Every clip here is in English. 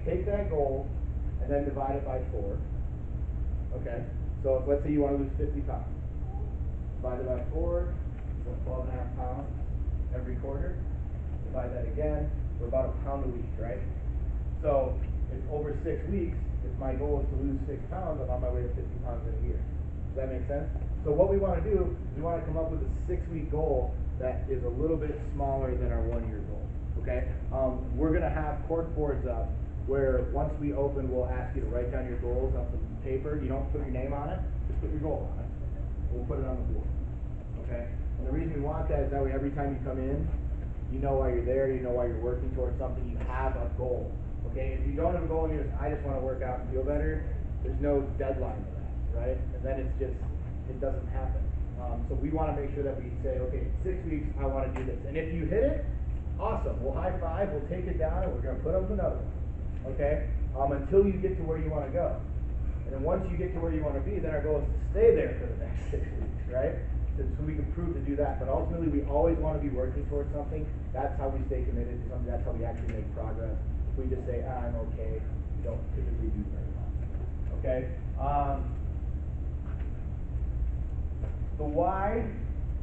take that goal and then divide it by 4. Okay? So let's say you want to lose 50 pounds. Divide it by 4, so 12.5 pounds every quarter. Divide that again, we're about a pound a week, right? So if over 6 weeks, if my goal is to lose 6 pounds, I'm on my way to 50 pounds in a year. Does that make sense? So what we want to do, we want to come up with a 6-week goal that is a little bit smaller than our 1-year goal. Okay? We're going to have cork boards up where once we open, we'll ask you to write down your goals on some paper. You don't put your name on it, just put your goal on it. We'll put it on the board. Okay? And the reason we want that is that way every time you come in, you know why you're there, you know why you're working towards something, you have a goal. Okay? If you don't have a goal and you just, I just want to work out and feel better, there's no deadline to that, right? And then it's just, it doesn't happen. So we want to make sure that we say, okay, 6 weeks, I want to do this. And if you hit it, awesome. We'll high five, we'll take it down, and we're going to put up another one. Okay? Until you get to where you want to go. And then once you get to where you want to be, then our goal is to stay there for the next 6 weeks, right? So we can prove to do that. But ultimately, we always want to be working towards something. That's how we stay committed to something. That's how we actually make progress. If we just say, I'm okay, we don't typically do very well. Okay? The why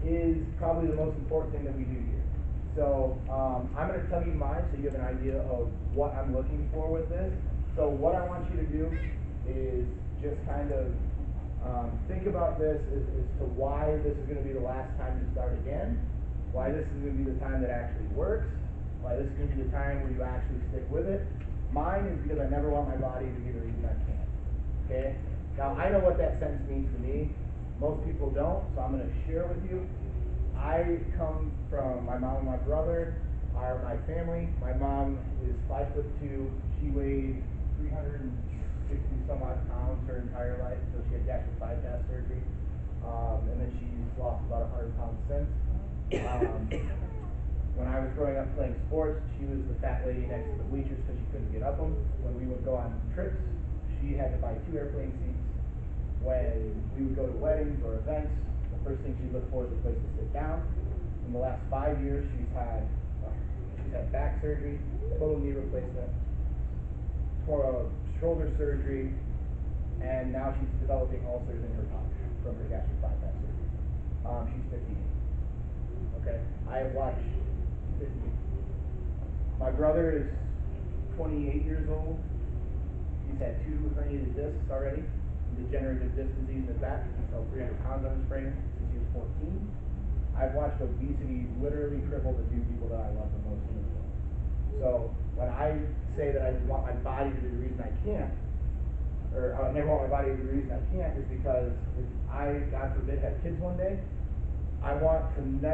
is probably the most important thing that we do here. So I'm going to tell you mine so you have an idea of what I'm looking for with this. So what I want you to do is just kind of think about this as to why this is going to be the last time you start again, why this is going to be the time that actually works, why this is going to be the time where you actually stick with it. Mine is because I never want my body to be the reason I can't. Okay? Now, I know what that sentence means to me. Most people don't, so I'm going to share with you. I come from my mom and my brother are my family. My mom is 5'2". She weighs 360 some odd pounds her entire life, so she had gastric bypass surgery. And then she's lost about 100 pounds since. When I was growing up playing sports, she was the fat lady next to the bleachers because she couldn't get up them. When we would go on trips, she had to buy 2 airplane seats. When we would go to weddings or events, the first thing she'd look for is a place to sit down. In the last 5 years, she's had back surgery, total knee replacement, shoulder surgery, and now she's developing ulcers in her pouch from her gastric bypass surgery. She's 58. Okay, I have watched 50. My brother is 28 years old. He's had 2 herniated discs already. Degenerative disc disease in his back. He's held 300 pounds on his frame since he was 14. I've watched obesity literally cripple the 2 people that I love the most in the world. So when I say that I want my body to be the reason I can't, or I never want my body to be the reason I can't, is because if I, God forbid, have kids one day, I want to be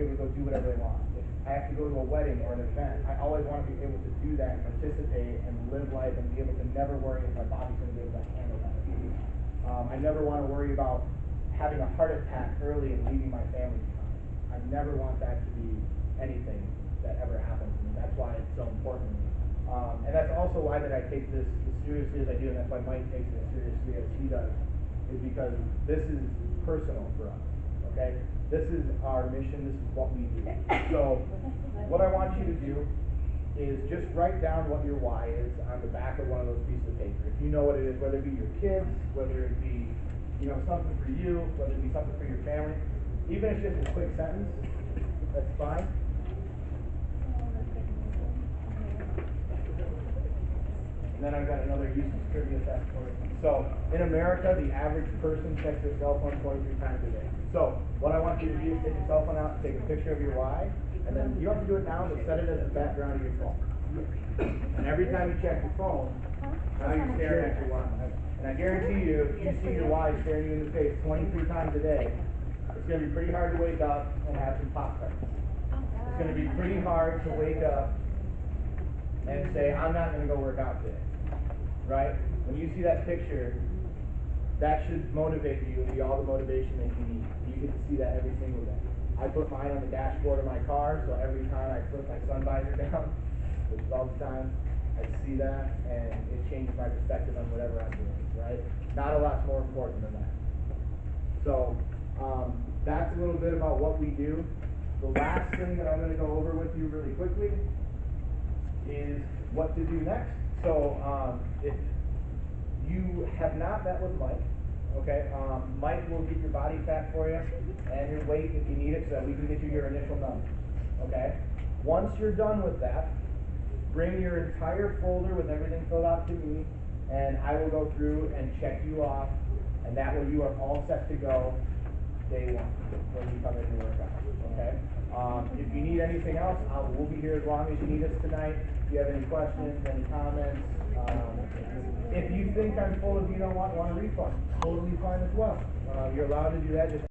able to go do whatever I want. If I have to go to a wedding or an event, I always want to be able to do that and participate and live life and be able to never worry if my body's going to be able to handle that. I never want to worry about having a heart attack early and leaving my family behind. I never want that to be anything that ever happens to me. That's why it's so important. And that's also why that I take this as seriously as I do, and that's why Mike takes it as seriously as he does, is because this is personal for us. Okay? This is our mission. This is what we do. So what I want you to do is just write down what your why is on the back of one of those pieces of paper. If you know what it is, whether it be your kids, whether it be something for you, whether it be something for your family, even if it's just a quick sentence, that's fine. And then I've got another useless trivia test for you. So in America, the average person checks their cell phone 23 times a day. So what I want you to do is take your cell phone out, take a picture of your why, and then you don't have to do it now, but set it as the background of your phone. And every time you check your phone, now you're staring at your why. And I guarantee you, if you see your why staring you in the face 23 times a day, it's going to be pretty hard to wake up and have some Pop-Tarts. It's going to be pretty hard to wake up and say, I'm not going to go work out today. Right? When you see that picture, that should motivate you and be all the motivation that you need. You get to see that every single day. I put mine on the dashboard of my car, so every time I flip my sun visor down, which is all the time, I see that, and it changes my perspective on whatever I'm doing, right? Not a lot's more important than that. So, that's a little bit about what we do. The last thing that I'm going to go over with you really quickly is what to do next. So, if you have not met with Mike, okay, Mike will get your body fat for you and your weight if you need it, so that we can get you your initial numbers, okay? Once you're done with that, bring your entire folder with everything filled out to me, and I will go through and check you off, and that way you are all set to go day one when you come in to work out, okay? If you need anything else, we'll be here as long as you need us tonight. If you have any questions, any comments, if you think I'm full of, you don't want a refund, totally fine as well. You're allowed to do that, just